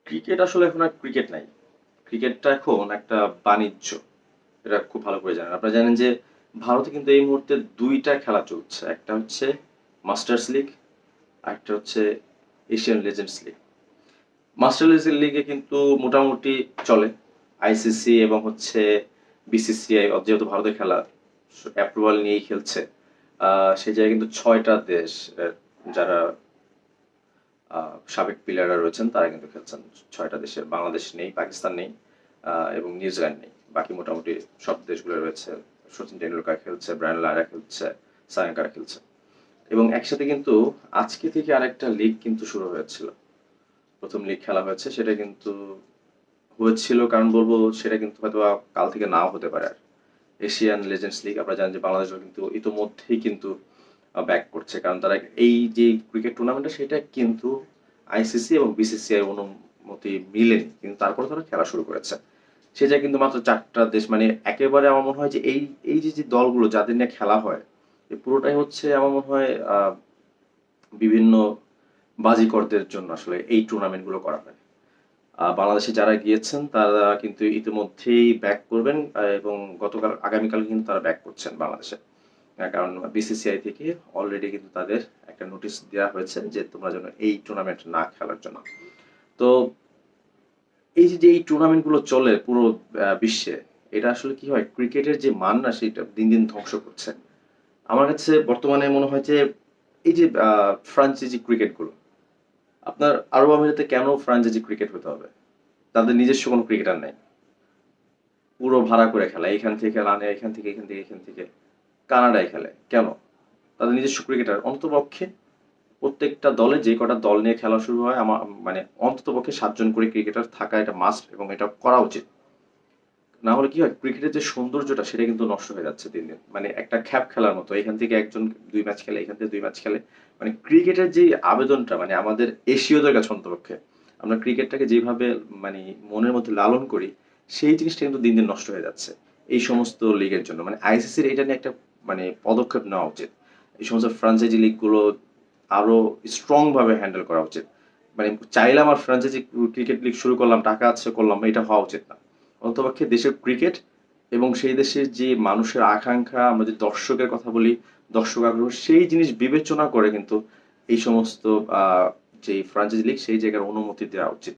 Cricket আসলে এখন আর cricket নাই। ক্রিকেটটা এখন একটা বাণিজ্য। এটা খুব ভালো করে জানেন। আপনারা জানেন যে ভারতে কিন্তু এই মুহূর্তে ২ টা খেলা চলছে। একটা হচ্ছে মাস্টার্স লিগ, আরেকটা হচ্ছে এশিয়ান লেজেন্ডস লিগ। মাস্টার্স লিগে কিন্তু মোটামুটি চলে। আইসিসি এবং হচ্ছে বিসিসিআই যেহেতু ভারতের খেলা অ্যাপ্রুভাল নিয়েই খেলছে। সেই জায়গায় কিন্তু ৬ টা দেশ যারা সাবেক প্লেয়াররা রয়েছেন তারা কিন্তু খেলছেন ৬ টা দেশের। বাংলাদেশ নেই, পাকিস্তান নেই এবং নিউজিল্যান্ড নেই। বাকি মোটামুটি সব দেশগুলো রয়েছে। সচিন টেন্ডুলকার খেলছে, ব্রায়ান লারা খেলছে, সায়াঙ্কারা খেলছে। এবং একসাথে কিন্তু আজকে থেকে আরেকটা লিগ কিন্তু শুরু হয়েছিল। প্রথম লিগ খেলা হয়েছে সেটা কিন্তু হয়েছিল কারণ বলবো সেটা কিন্তু হয়তো কাল থেকে নাও হতে পারে আর। এশিয়ান লেজেন্ডস লিগ আপনারা জানেন যে বাংলাদেশ কিন্তু ইতোমধ্যেই কিন্তু ব্যাক করছে কারণ তারা এই যে ক্রিকেট টুর্নামেন্টটা সেটা কিন্তু আইসিসি এবং বিসিসিআই অনুমতি মিলেনি কিন্তু তারপরে তারা খেলা শুরু করেছে সেটা কিন্তু মাত্র ৪টা দেশ মানে একেবারে আমার মনে হয় যে এই এই যে যে দলগুলো যাদের নিয়ে খেলা হয় এই পুরোটাই হচ্ছে আমার মনে হয় বিভিন্ন বাজিকরদের জন্য আসলে এই টুর্নামেন্ট গুলো করা হয়। বাংলাদেশে যারা গিয়েছেন তারা কিন্তু ইতিমধ্যেই ব্যাক করবেন এবং আগামীকাল কিন্তু তারা ব্যাক করছেন বাংলাদেশে। কারণ বিসিসিআই থেকে অলরেডি কিন্তু তাদের একটা নোটিশ দেওয়া হয়েছে যে তোমরা যেন এই টুর্নামেন্ট না খেলার জন্য। তো এই যে এই টুর্নামেন্ট গুলো চলে পুরো বিশ্বে এটা আসলে কি হয় ক্রিকেটের যে মান না সেটা দিন দিন ধ্বংস করছে। আমার কাছে বর্তমানে মনে হয় যে এই যে ফ্রাঞ্চাইজি ক্রিকেট গুলো আপনার আরব আমিরাতে কেন ফ্রাঞ্চাইজি ক্রিকেট হতে হবে? তাদের নিজস্ব কোনো ক্রিকেটার নাই। পুরো ভাড়া করে খেলা এখান থেকে আনে এখান থেকে এখান থেকে এখান থেকে কানাডায় খেলে কেন? তাদের নিজস্ব ক্রিকেটার অন্ততপক্ষে প্রত্যেকটা দলে যে কটা দল নিয়ে খেলা শুরু হয় আমার মানে অন্ততপক্ষে ৭ জন করে ক্রিকেটার থাকা এটা মাস্ট এবং এটা করা উচিত। না হলে কি হয় ক্রিকেটের যে সৌন্দর্যটা সেটা কিন্তু নষ্ট হয়ে যাচ্ছে দিন দিন মানে একটা খ্যাপ খেলার মতো এখান থেকে একজন ২ ম্যাচ খেলে এখান থেকে ২ ম্যাচ খেলে মানে ক্রিকেটের যে আবেদনটা মানে আমাদের এশীয়দের কাছে অন্তপক্ষে আমরা ক্রিকেটটাকে যেভাবে মানে মনের মধ্যে লালন করি সেই জিনিসটা কিন্তু দিন দিন নষ্ট হয়ে যাচ্ছে এই সমস্ত লিগের জন্য মানে আইসিসির এটা নিয়ে একটা মানে পদক্ষেপ নেওয়া উচিত এই সমস্ত ফ্রাঞ্চাইজি লিগগুলো আরো স্ট্রং ভাবে হ্যান্ডেল করা উচিত মানে চাইলাম আর ফ্রাঞ্চাইজি ক্রিকেট লিগ শুরু করলাম টাকা আছে করলাম এটা হওয়া উচিত না অন্তপক্ষে দেশের ক্রিকেট এবং সেই দেশের যে মানুষের আকাঙ্ক্ষা আমরা যে দর্শকের কথা বলি দর্শক আগ্রহ সেই জিনিস বিবেচনা করে কিন্তু এই সমস্ত যে ফ্রাঞ্চাইজি লিগ সেই জায়গার অনুমতি দেওয়া উচিত